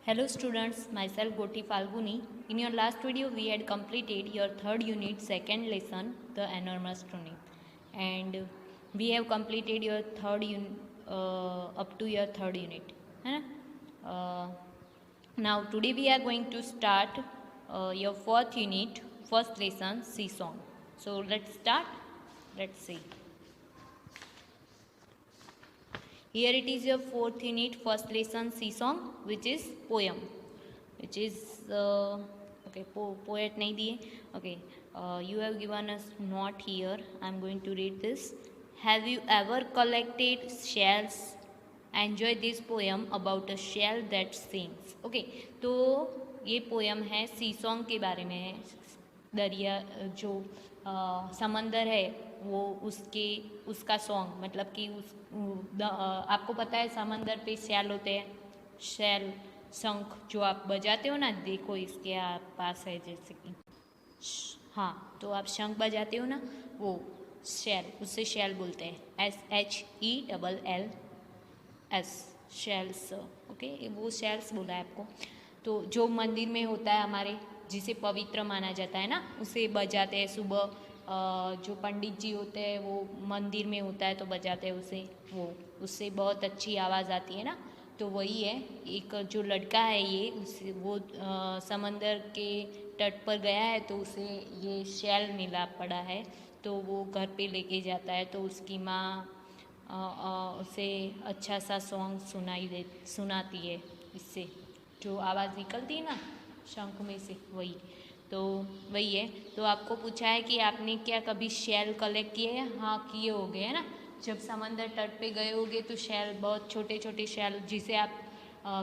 Hello students, myself Goti Falguni. In your last video, we had completed your third unit, second lesson, the enormous tunic, and we have completed your third unit up to your third unit. है ना? Now today we are going to start your fourth unit, first lesson, sea song. So let's start. Let's see. Here it is your fourth unit, first lesson, sea song, which is poem, which is okay. Poet nahi diye. Okay, you have given us note here. I'm going to read this. Have you ever collected shells? Enjoy this poem about a shell that sings. Okay, तो ये poem है सी song के बारे में है. दरिया जो समंदर है वो उसका सॉन्ग, मतलब कि आपको पता है समंदर पे शैल होते हैं, शैल शंख जो आप बजाते हो ना, देखो इसके पास है जैसे कि हाँ, तो आप शंख बजाते हो ना, वो शैल, उससे शैल बोलते हैं, SHELLS, शेल्स. ओके, वो शेल्स बोला है आपको. तो जो मंदिर में होता है हमारे, जिसे पवित्र माना जाता है ना, उसे बजाते हैं सुबह. जो पंडित जी होते हैं वो मंदिर में होता है तो बजाते हैं उसे, वो उससे बहुत अच्छी आवाज़ आती है ना. तो वही है, एक जो लड़का है ये, उसे वो समंदर के तट पर गया है तो उसे ये शैल मिला पड़ा है, तो वो घर पे लेके जाता है. तो उसकी माँ उसे अच्छा सा सॉन्ग सुनाती है, इससे जो आवाज़ निकलती है ना शंख में से, वही. तो वही है. तो आपको पूछा है कि आपने क्या कभी शैल कलेक्ट किए हैं? हाँ, किए होंगे, है ना. जब समंदर तट पे गए होगे तो शैल, बहुत छोटे छोटे शैल, जिसे आप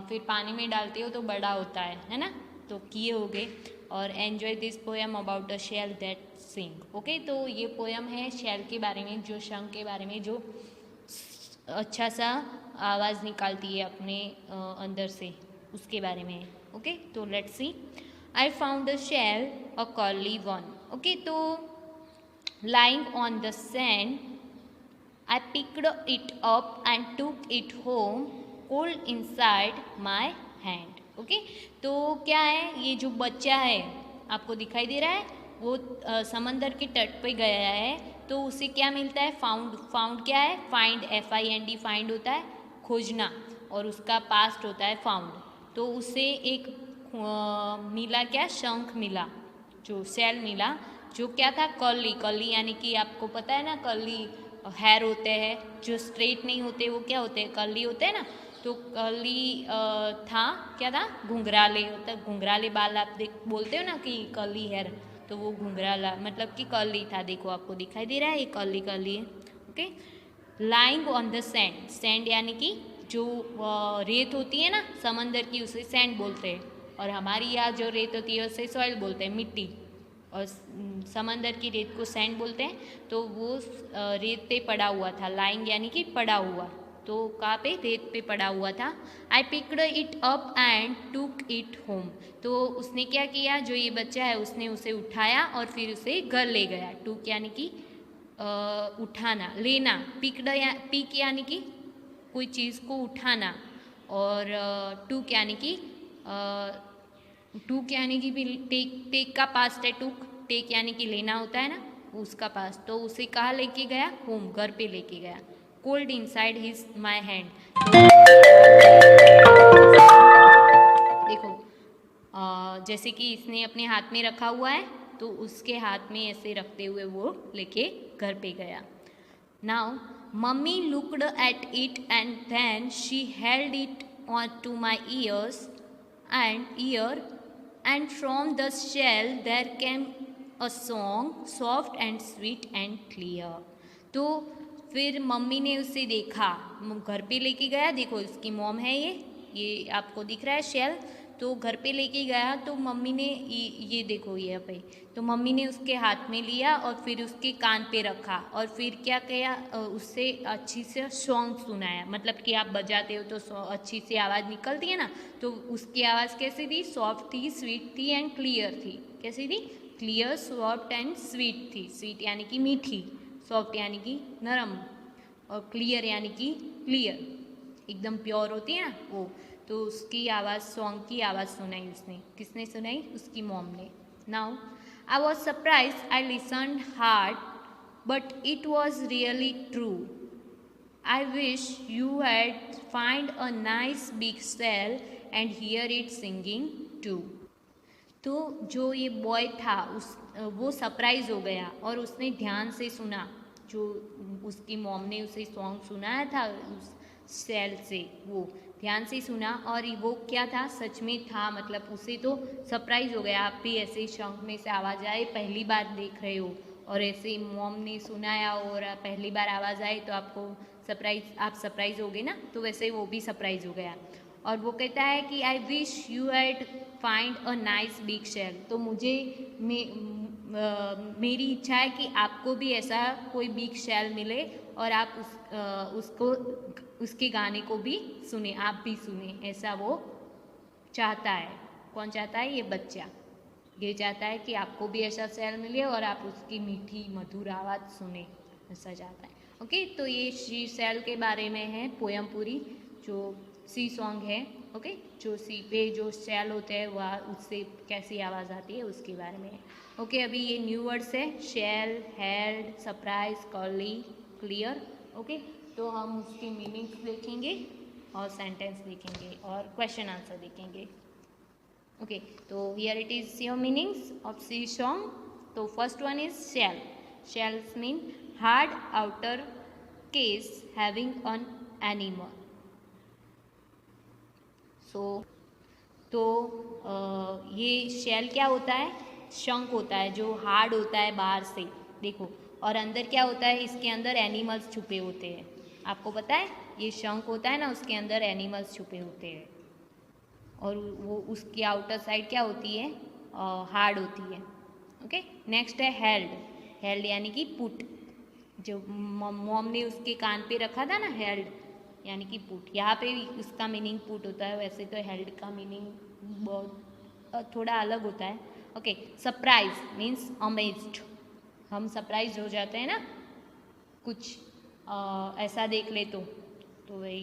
फिर पानी में डालते हो तो बड़ा होता है ना. तो किए होंगे. और enjoy this poem about a shell that sing. Okay, तो ये पोएम है शैल के बारे में, जो शंख के बारे में, जो अच्छा सा आवाज़ निकालती है अपने अंदर से, उसके बारे में. ओके, तो let's see. I found a shell, a curly one. Okay, तो lying on the sand I picked it up and took it home, cold inside my hand. Okay, तो क्या है, ये जो बच्चा है आपको दिखाई दे रहा है, वो समंदर के तट पे गया है, तो उसे क्या मिलता है? फाउंड क्या है? फाइंड, FIND, फाइंड होता है खोजना, और उसका पास्ट होता है फाउंड. तो उसे एक मिला, क्या? शंख मिला, जो शैल मिला, जो क्या था? कर्ली यानी कि आपको पता है ना, कर्ली हेयर होते हैं, जो स्ट्रेट नहीं होते वो क्या होते हैं? कर्ली होते हैं ना. तो कर्ली था, क्या था? घुंघराले होता है, घुंघराले बाल आप बोलते हो ना कि कर्ली हेयर, तो वो घुंघराला मतलब कि कर्ली था. देखो आपको दिखाई दे रहा है, ये कर्ली है. Okay, lying on the sand. Sand यानी कि जो रेत होती है ना समंदर की, उसे सैंड बोलते हैं. और हमारी यहाँ जो रेत होती है उसे सॉइल बोलते हैं, मिट्टी. और समंदर की रेत को सैंड बोलते हैं. तो वो रेत पे पड़ा हुआ था. लाइंग यानी कि पड़ा हुआ, तो कहाँ पे? रेत पे पड़ा हुआ था. आई picked it up and took it home. तो उसने क्या किया, जो ये बच्चा है उसने उसे उठाया और फिर उसे घर ले गया. टुक यानी कि उठाना, लेना. पिक यानी कि कोई चीज़ को उठाना. और टुक यानी कि टूक यानी कि भी टेक का पास्ट है. टूक, टेक यानी कि लेना होता है ना, उसका पास्ट. तो उसे कहाँ लेके गया? होम, घर पे लेके गया. Cold inside his my hand. देखो जैसे कि इसने अपने हाथ में रखा हुआ है, तो उसके हाथ में ऐसे रखते हुए वो लेके घर पे गया. Now mummy looked at it and then she held it on to my ears and from the shell there came a song soft and sweet and clear. तो फिर मम्मी ने उसे देखा, घर पे लेके गया. देखो इसकी मॉम है, ये आपको दिख रहा है शेल. तो घर पे लेके गया, तो मम्मी ने ये देखो, ये पे, तो मम्मी ने उसके हाथ में लिया और फिर उसके कान पे रखा, और फिर क्या किया, उससे अच्छी से सॉन्ग सुनाया. मतलब कि आप बजाते हो तो अच्छी सी आवाज़ निकलती है ना, तो उसकी आवाज़ कैसी थी? सॉफ्ट थी, स्वीट थी एंड क्लियर थी. कैसी थी? क्लियर, सॉफ्ट एंड स्वीट थी. स्वीट यानी कि मीठी, सॉफ्ट यानी कि नरम, और क्लियर यानी कि क्लियर, एकदम प्योर होती है ना वो. तो उसकी आवाज़, सॉन्ग की आवाज़ सुनाई उसने। किसने सुनाई? उसकी मॉम ने। Now I was surprise, I listened hard, but it was really true. I wish you had find a nice big cell and hear it singing too. तो जो ये बॉय था वो सरप्राइज हो गया और उसने ध्यान से सुना, जो उसकी मॉम ने उसे सॉन्ग सुनाया था उस सेल से, वो ध्यान से सुना और वो क्या था, सच में था। मतलब उसे तो सरप्राइज हो गया। आप भी ऐसे शौक में से आवाज़ आए, पहली बार देख रहे हो और ऐसे मॉम ने सुनाया और पहली बार आवाज़ आई तो आपको आप सरप्राइज हो गए ना, तो वैसे वो भी सरप्राइज हो गया। और वो कहता है कि I wish you had find a nice big shell. तो मेरी इच्छा है कि आपको भी ऐसा कोई बिग शेल मिले और आप उसके गाने को भी सुने, आप भी सुने, ऐसा वो चाहता है। कौन चाहता है? ये बच्चा। ये चाहता है कि आपको भी ऐसा शेल मिले और आप उसकी मीठी मधुर आवाज़ सुने, ऐसा चाहता है। ओके, तो ये शी सेल के बारे में है पोयम पूरी, जो सी सॉन्ग है। ओके, जो सी पे जो शेल होते हैं वह उससे कैसी आवाज़ आती है उसके बारे में है। ओके, अभी ये न्यू वर्ड्स है, shell, held, surprise, curly, clear. Okay, तो हम उसकी मीनिंग्स देखेंगे और सेंटेंस देखेंगे और क्वेश्चन आंसर देखेंगे। ओके, तो here it is your meanings of sea song. तो first one is shell. Shells mean hard outer case having an animal. तो ये शेल क्या होता है? शंख होता है जो हार्ड होता है बाहर से, देखो, और अंदर क्या होता है? इसके अंदर एनिमल्स छुपे होते हैं। आपको पता है ये शंख होता है ना, उसके अंदर एनिमल्स छुपे होते हैं और वो उसकी आउटर साइड क्या होती है? हार्ड होती है। ओके, नेक्स्ट है हेल्ड। हेल्ड यानी कि पुट, जो मॉम ने उसके कान पे रखा था ना, हेल्ड यानी कि पुट। यहाँ पे भी उसका मीनिंग पुट होता है, वैसे तो हेल्ड का मीनिंग बहुत थोड़ा अलग होता है। Okay, surprise means amazed. हम सरप्राइज हो जाते हैं ना कुछ ऐसा देख ले तो वही।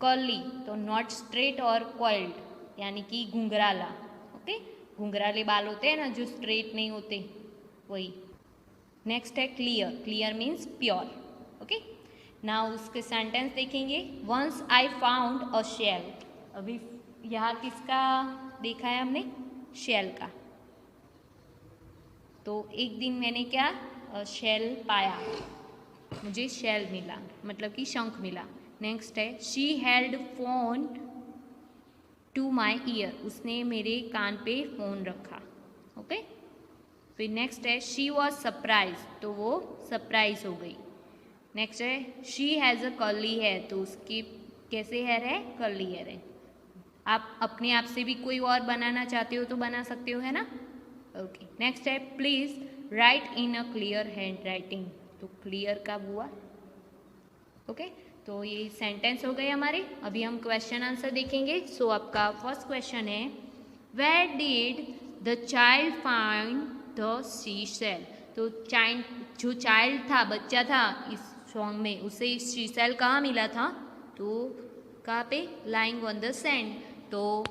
कर्ली तो नॉट स्ट्रेट और कॉइल्ड यानी कि घुंघराला। ओके, घुंघराले बाल होते हैं ना जो स्ट्रेट नहीं होते, वही। नेक्स्ट है clear. Clear means pure. Okay, now उसके सेंटेंस देखेंगे। Once I found a shell. अभी यहाँ किसका देखा है हमने? शेल का। तो एक दिन मैंने क्या शेल पाया, मुझे शेल मिला, मतलब कि शंख मिला। नेक्स्ट है she held phone to my ear. उसने मेरे कान पे फोन रखा। ओके, फिर नेक्स्ट है शी वॉज सरप्राइज। तो वो सरप्राइज हो गई। नेक्स्ट है she has a curly hair. तो उसकी कैसे हेयर है? कर्ली हेयर है। आप अपने आप से भी कोई और बनाना चाहते हो तो बना सकते हो, है ना? ओके, नेक्स्ट है please right in a clear hand writing. तो क्लियर कब हुआ? ओके, तो ये सेंटेंस हो गए हमारे। अभी हम क्वेश्चन आंसर देखेंगे। सो आपका फर्स्ट क्वेश्चन है where did the child find the sea shell. तो जो चाइल्ड था, बच्चा था इस सॉन्ग में, उसे सी सेल कहाँ मिला था? तो कहाँ पे? Lying on the sand. तो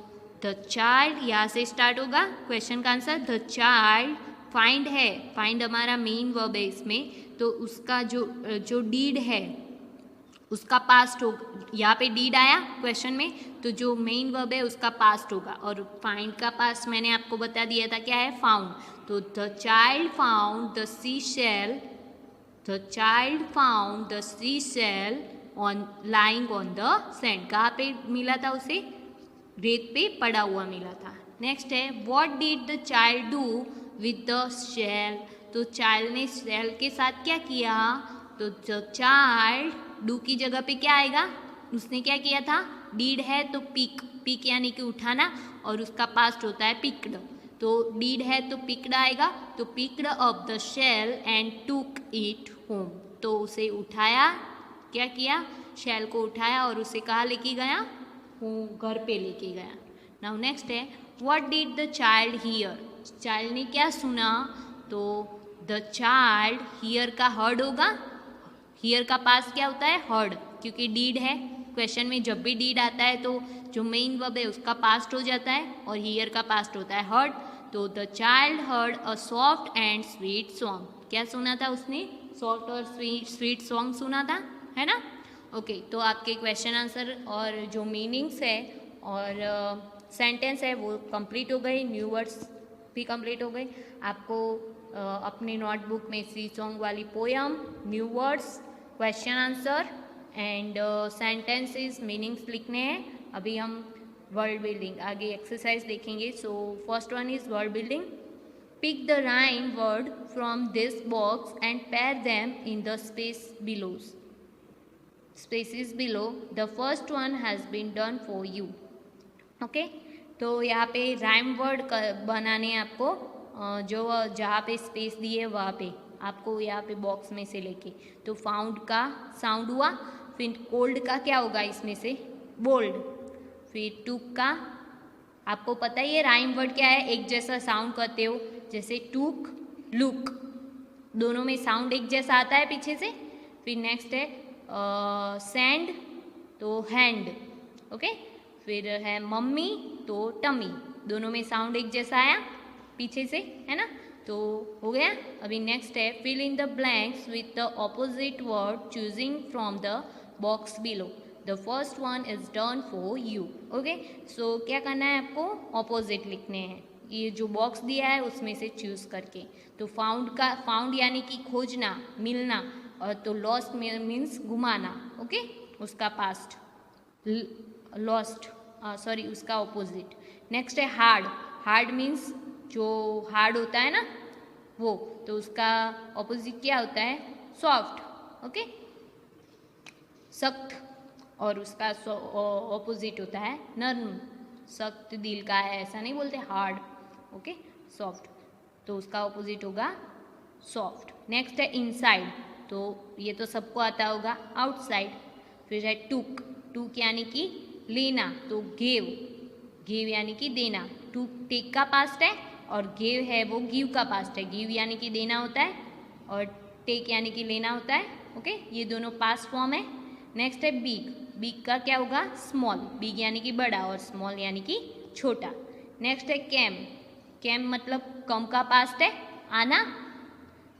द चाइल्ड यहाँ से स्टार्ट होगा क्वेश्चन का आंसर। द चाइल्ड फाइंड है, फाइंड हमारा मेन वर्ब है इसमें। तो उसका जो डीड है उसका पास्ट होगा। यहाँ पे डीड आया क्वेश्चन में, तो जो मेन वर्ब है उसका पास्ट होगा। और फाइंड का पास्ट मैंने आपको बता दिया था क्या है? फाउंड। तो the child found the sea shell. The child found the sea shell on lying on the sand. कहाँ पे मिला था उसे? रेत पे पड़ा हुआ मिला था। नेक्स्ट है what did the child do with the shell. तो चाइल्ड ने शेल के साथ क्या किया? तो द चाइल्ड, डू की जगह पे क्या आएगा? उसने क्या किया था? डीड है तो पिक, पिक यानी कि उठाना, और उसका पास्ट होता है पिक्ड। तो डीड है तो पिक्ड आएगा। तो picked up the shell and took it home. तो उसे उठाया, क्या किया? शेल को उठाया और उसे कहाँ लेके गया? घर पे लेके गया। नाउ नेक्स्ट है what did the child here. Child ने क्या सुना? तो द चाइल्ड, हियर का हर्ड होगा। हियर का पास क्या होता है? हर्ड, क्योंकि डीड है। क्वेश्चन में जब भी डीड आता है तो जो मेन वर्ब है उसका पास्ट हो जाता है और हियर का पास्ट होता है हर्ड। तो the child heard a soft and sweet song, क्या सुना था उसने? सॉफ्ट और स्वीट सॉन्ग सुना था, है ना? ओके, तो आपके क्वेश्चन आंसर और जो मीनिंग्स है और सेंटेंस है वो कंप्लीट हो गए, न्यू वर्ड्स भी कंप्लीट हो गए। आपको अपने नोटबुक में सी सॉन्ग वाली poem, new words, question answer and sentences meanings लिखने हैं। अभी हम वर्ड बिल्डिंग आगे एक्सरसाइज देखेंगे। So first one is word building. Pick the rhyme word from this box and pair them in the space below. Spaces below. The first one has been done for you. Okay, तो यहाँ पे rhyme word बनाने हैं आपको, जो जहाँ पे space दी है वहाँ पे आपको यहाँ पे बॉक्स में से लेके। तो फाउंड का साउंड हुआ, फिर कोल्ड का क्या होगा इसमें से? बोल्ड। फिर टूक का, आपको पता ही है राइम वर्ड क्या है, एक जैसा साउंड करते हो, जैसे टूक, लुक, दोनों में साउंड एक जैसा आता है पीछे से। फिर नेक्स्ट है सैंड, तो हैंड। ओके, फिर है मम्मी, तो टमी, दोनों में साउंड एक जैसा आया पीछे से, है ना? तो हो गया। अभी नेक्स्ट है fill in the blanks with the opposite word choosing from the box below. The first one is done for you. Okay, so क्या करना है आपको? ऑपोजिट लिखने हैं, ये जो बॉक्स दिया है उसमें से चूज करके। तो फाउंड यानी कि खोजना, मिलना, और तो लॉस्ट मीन्स घुमाना। ओके, उसका पास्ट लॉस्ट, सॉरी उसका ऑपोजिट। नेक्स्ट है हार्ड। हार्ड मीन्स जो हार्ड होता है ना वो, तो उसका ऑपोजिट क्या होता है? सॉफ्ट। ओके, सख्त, और उसका ऑपोजिट होता है नर्म। सख्त दिल का है ऐसा नहीं बोलते, हार्ड। ओके, सॉफ्ट, तो उसका ऑपोजिट होगा सॉफ्ट। नेक्स्ट है इनसाइड, तो ये तो सबको आता होगा, आउटसाइड। फिर है टूक। टूक यानी कि लेना, तो गेव। गेव यानी कि देना। टूक टेक का पास्ट है और गेव है वो गिव का पास्ट है। गिव यानी कि देना होता है और टेक यानी कि लेना होता है। ओके, ये दोनों पास्ट फॉर्म है। नेक्स्ट है बिग। बिग का क्या होगा? स्मॉल। बिग यानी कि बड़ा और स्मॉल यानी कि छोटा। नेक्स्ट है कैम। कैम मतलब कम का पास्ट है, आना।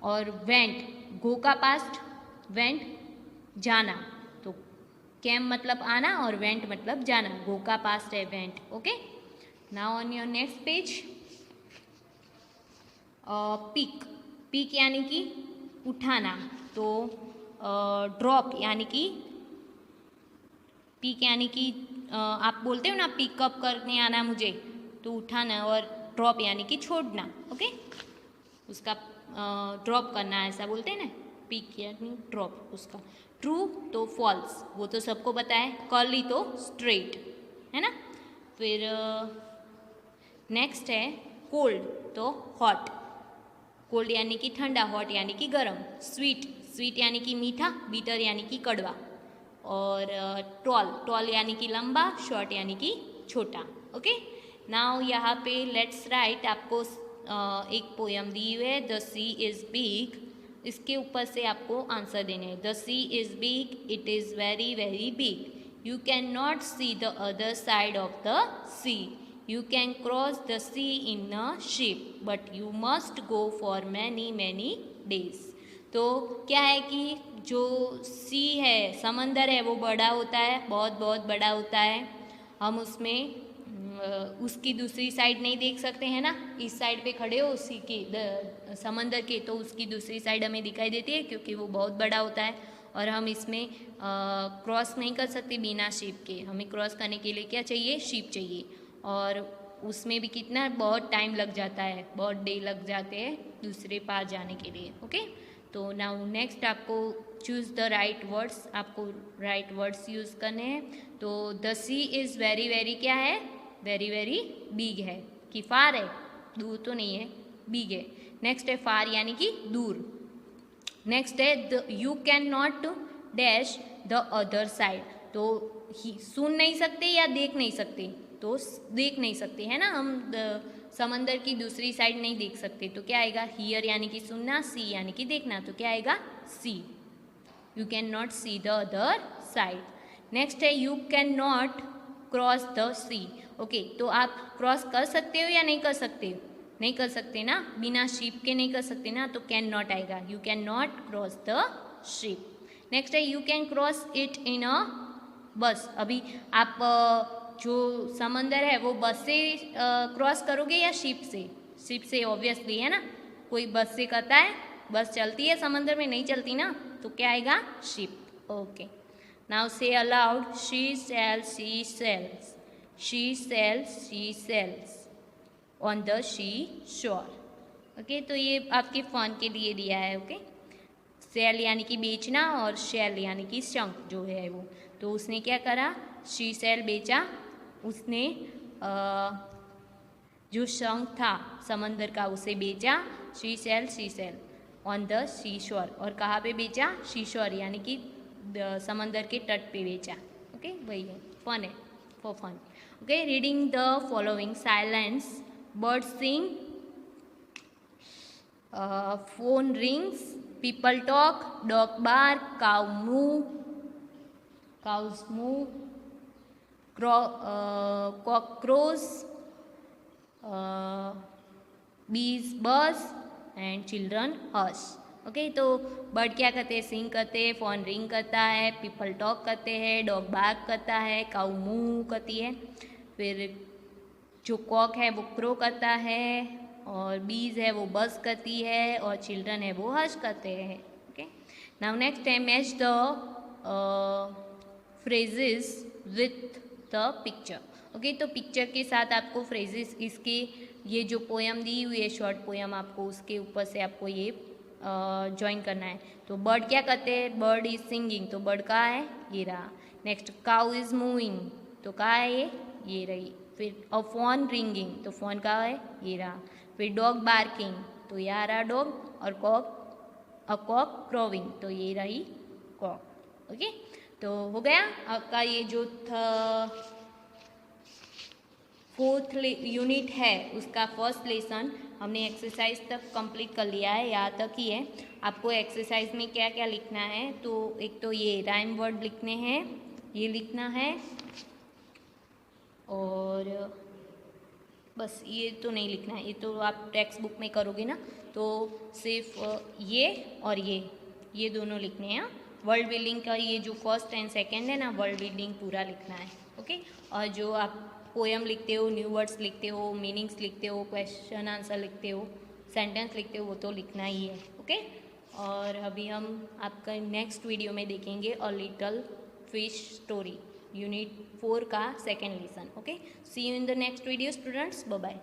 और वेंट, गो का पास्ट, वेंट जाना। तो कैम मतलब आना और वेंट मतलब जाना, गो का पास्ट है went. Okay, now on your next page pick. Pick यानी कि उठाना, तो ड्रॉप यानी कि पिक यानी कि आप बोलते हो ना पिकअप करने आना मुझे, तो उठाना। और ड्रॉप यानी कि छोड़ना। ओके, उसका ड्रॉप करना ऐसा बोलते हैं ना, पिक यानी ड्रॉप उसका। ट्रू तो फॉल्स, वो तो सबको पता है। कर्ली तो स्ट्रेट, है ना? फिर नेक्स्ट है कोल्ड, तो हॉट। कोल्ड यानी कि ठंडा, हॉट यानी कि गर्म। स्वीट, स्वीट यानी कि मीठा, बीटर यानी कि कड़वा। और टॉल, टॉल यानी कि लंबा, शॉर्ट यानी कि छोटा। ओके, नाउ यहाँ पे लेट्स राइट, आपको एक पोयम दी हुई है, द सी इज़ बिग। इसके ऊपर से आपको आंसर देने हैं। The sea is big, it is very very big. You can not see the other side of the sea. You can cross the sea in a ship, but you must go for many many days. तो क्या है कि जो सी है, समंदर है, वो बड़ा होता है, बहुत बहुत बड़ा होता है। हम उसमें उसकी दूसरी साइड नहीं देख सकते हैं ना। इस साइड पे खड़े हो उसी के समंदर के, तो उसकी दूसरी साइड हमें दिखाई देती है क्योंकि वो बहुत बड़ा होता है। और हम इसमें क्रॉस नहीं कर सकते बिना शिप के। हमें क्रॉस करने के लिए क्या चाहिए? शिप चाहिए। और उसमें भी कितना बहुत टाइम लग जाता है, बहुत डे लग जाते हैं दूसरे पार जाने के लिए। ओके, तो नाउ नेक्स्ट आपको चूज़ द राइट वर्ड्स, आपको राइट वर्ड्स यूज़ करने हैं। तो the sea is very very क्या है? वेरी वेरी बिग है। कि फार है, दूर तो नहीं है, बिग है। नेक्स्ट है फार यानी कि दूर। नेक्स्ट है the you can not dash the other side, तो सुन नहीं सकते या देख नहीं सकते, तो देख नहीं सकते है ना, हम समंदर की दूसरी साइड नहीं देख सकते। तो क्या आएगा? हियर यानी कि सुनना, सी यानी कि देखना, तो क्या आएगा? Sea. You can not see the other side. Next है you can not cross the sea. Okay, तो आप क्रॉस कर सकते हो या नहीं कर सकते हो? नहीं कर सकते ना, बिना शिप के नहीं कर सकते ना, तो कैन नॉट आएगा। You can not cross the ship. Next है you can cross it in a bus. अभी आप जो समंदर है वो बस से क्रॉस करोगे या शिप से? शिप से ऑब्वियसली, है ना। कोई बस से करता है, बस चलती है समंदर में, नहीं चलती ना, तो क्या आएगा? शिप। ओके, नाउ से allowed, she sales, she sales, she sales, she sales on the she शोर। ओके, तो ये आपके फन के लिए दिया है। ओके, सेल यानी कि बेचना और शेल यानी कि शंख जो है वो, तो उसने क्या करा? शी सेल बेचा, उसने जो शंख था समंदर का उसे बेचा। शी सेल ऑन द सी शोर, और कहाँ पे बेचा? सी शोर यानी कि समंदर के तट पे बेचा। ओके, वही है, फन है, for fun. Okay, reading the following silence, bird sing, phone rings, people talk, dog bark, cows moo, cock crows, bees buzz and children hush। Okay, तो बर्ड क्या करते हैं? सिंग करते हैं, फोन रिंग करता है, पीपल टॉक करते हैं, डॉग बार्क करता है, काऊ मू करती है, फिर जो कॉक है वो क्रो करता है, और बीज है वो बस करती है, और चिल्ड्रन है वो हश करते हैं। ओके, नाउ नेक्स्ट है match the phrases with the picture. Okay, तो पिक्चर के साथ आपको फ्रेजेस, इसके ये जो पोयम दी हुई है, शॉर्ट पोयम, आपको उसके ऊपर से आपको ये ज्वाइन करना है। तो बर्ड क्या करते हैं? बर्ड इज सिंगिंग, तो बर्ड कहाँ है? ये रहा। नेक्स्ट, काउ इज मूविंग, तो कहाँ है ये रही। फिर अ फोन रिंगिंग, तो फोन कहाँ है? ये रहा। फिर डॉग बार्किंग, तो यहाँ रहा डॉग, और कॉक क्रोविंग, तो ये रही कॉक। ओके, तो हो गया आपका ये जो फोर्थ यूनिट है उसका फर्स्ट लेसन। हमने एक्सरसाइज तक कंप्लीट कर लिया है, यहाँ तक ही है। आपको एक्सरसाइज में क्या क्या लिखना है? तो एक तो ये राइम वर्ड लिखने हैं, ये लिखना है, और बस ये तो नहीं लिखना है, ये तो आप टेक्स्ट बुक में करोगे ना, तो सिर्फ ये और ये दोनों लिखने हैं। वर्ल्ड बिल्डिंग का ये जो फर्स्ट एंड सेकंड है ना, वर्ल्ड बिल्डिंग पूरा लिखना है। ओके, और जो आप पोएम लिखते हो, न्यू वर्ड्स लिखते हो, मीनिंग्स लिखते हो, क्वेश्चन आंसर लिखते हो, सेंटेंस लिखते हो, वो तो लिखना ही है। ओके, और अभी हम आपका नेक्स्ट वीडियो में देखेंगे a little fish story, unit 4 का second lesson. Okay, see you in the next video students, bye bye.